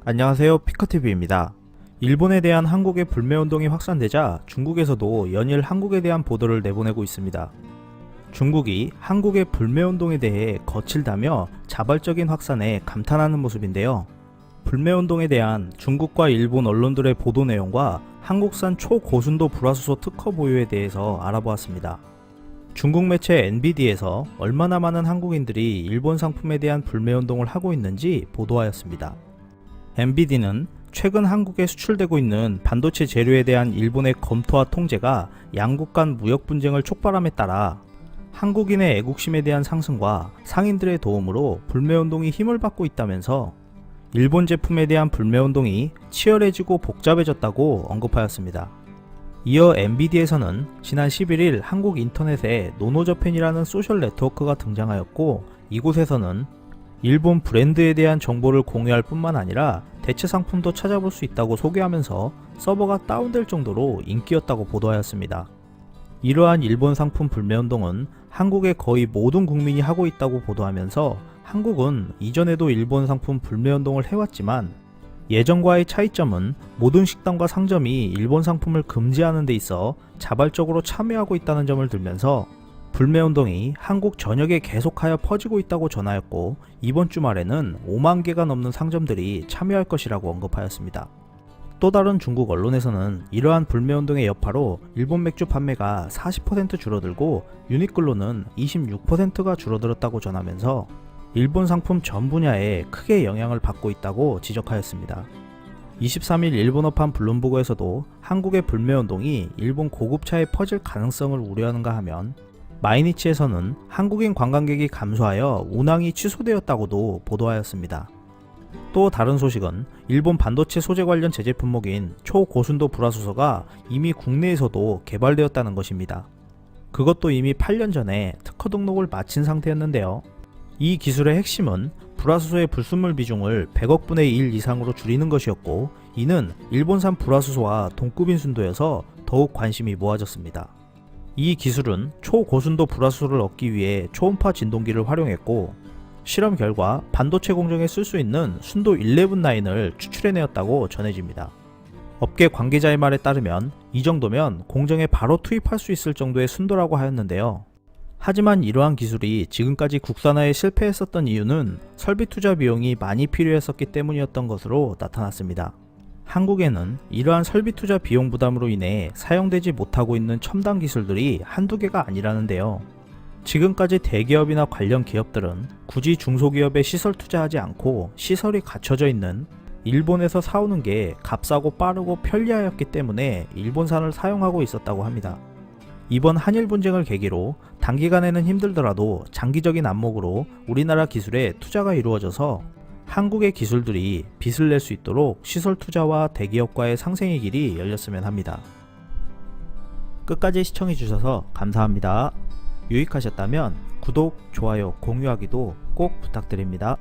안녕하세요, 피커TV입니다. 일본에 대한 한국의 불매운동이 확산되자 중국에서도 연일 한국에 대한 보도를 내보내고 있습니다. 중국이 한국의 불매운동에 대해 거칠다며 자발적인 확산에 감탄하는 모습인데요. 불매운동에 대한 중국과 일본 언론들의 보도 내용과 한국산 초고순도 불화수소 특허 보유에 대해서 알아보았습니다. 중국 매체 NBD에서 얼마나 많은 한국인들이 일본 상품에 대한 불매운동을 하고 있는지 보도하였습니다. NBD는 최근 한국에 수출되고 있는 반도체 재료에 대한 일본의 검토와 통제가 양국 간 무역 분쟁을 촉발함에 따라 한국인의 애국심에 대한 상승과 상인들의 도움으로 불매운동이 힘을 받고 있다면서 일본 제품에 대한 불매운동이 치열해지고 복잡해졌다고 언급하였습니다. 이어 NBD에서는 지난 11일 한국 인터넷에 노노저팬이라는 소셜 네트워크가 등장하였고, 이곳에서는 일본 브랜드에 대한 정보를 공유할 뿐만 아니라 대체 상품도 찾아볼 수 있다고 소개하면서 서버가 다운될 정도로 인기였다고 보도하였습니다. 이러한 일본 상품 불매운동은 한국의 거의 모든 국민이 하고 있다고 보도하면서 한국은 이전에도 일본 상품 불매운동을 해왔지만 예전과의 차이점은 모든 식당과 상점이 일본 상품을 금지하는 데 있어 자발적으로 참여하고 있다는 점을 들면서 불매운동이 한국 전역에 계속하여 퍼지고 있다고 전하였고, 이번 주말에는 5만 개가 넘는 상점들이 참여할 것이라고 언급하였습니다. 또 다른 중국 언론에서는 이러한 불매운동의 여파로 일본 맥주 판매가 40% 줄어들고 유니클로는 26%가 줄어들었다고 전하면서 일본 상품 전 분야에 크게 영향을 받고 있다고 지적하였습니다. 23일 일본어판 블룸버그에서도 한국의 불매운동이 일본 고급차에 퍼질 가능성을 우려하는가 하면, 마이니치에서는 한국인 관광객이 감소하여 운항이 취소되었다고도 보도하였습니다. 또 다른 소식은 일본 반도체 소재 관련 제재 품목인 초고순도 불화수소가 이미 국내에서도 개발되었다는 것입니다. 그것도 이미 8년 전에 특허 등록을 마친 상태였는데요. 이 기술의 핵심은 불화수소의 불순물 비중을 100억 분의 1 이상으로 줄이는 것이었고, 이는 일본산 불화수소와 동급인 순도여서 더욱 관심이 모아졌습니다. 이 기술은 초고순도 불화수소를 얻기 위해 초음파 진동기를 활용했고, 실험 결과 반도체 공정에 쓸 수 있는 순도 11.9을 추출해내었다고 전해집니다. 업계 관계자의 말에 따르면 이 정도면 공정에 바로 투입할 수 있을 정도의 순도라고 하였는데요. 하지만 이러한 기술이 지금까지 국산화에 실패했었던 이유는 설비 투자 비용이 많이 필요했었기 때문이었던 것으로 나타났습니다. 한국에는 이러한 설비 투자 비용 부담으로 인해 사용되지 못하고 있는 첨단 기술들이 한두 개가 아니라는데요. 지금까지 대기업이나 관련 기업들은 굳이 중소기업에 시설 투자하지 않고 시설이 갖춰져 있는 일본에서 사오는 게 값싸고 빠르고 편리하였기 때문에 일본산을 사용하고 있었다고 합니다. 이번 한일 분쟁을 계기로 단기간에는 힘들더라도 장기적인 안목으로 우리나라 기술에 투자가 이루어져서 한국의 기술들이 빚을 낼 수 있도록 시설 투자와 대기업과의 상생의 길이 열렸으면 합니다. 끝까지 시청해주셔서 감사합니다. 유익하셨다면 구독, 좋아요, 공유하기도 꼭 부탁드립니다.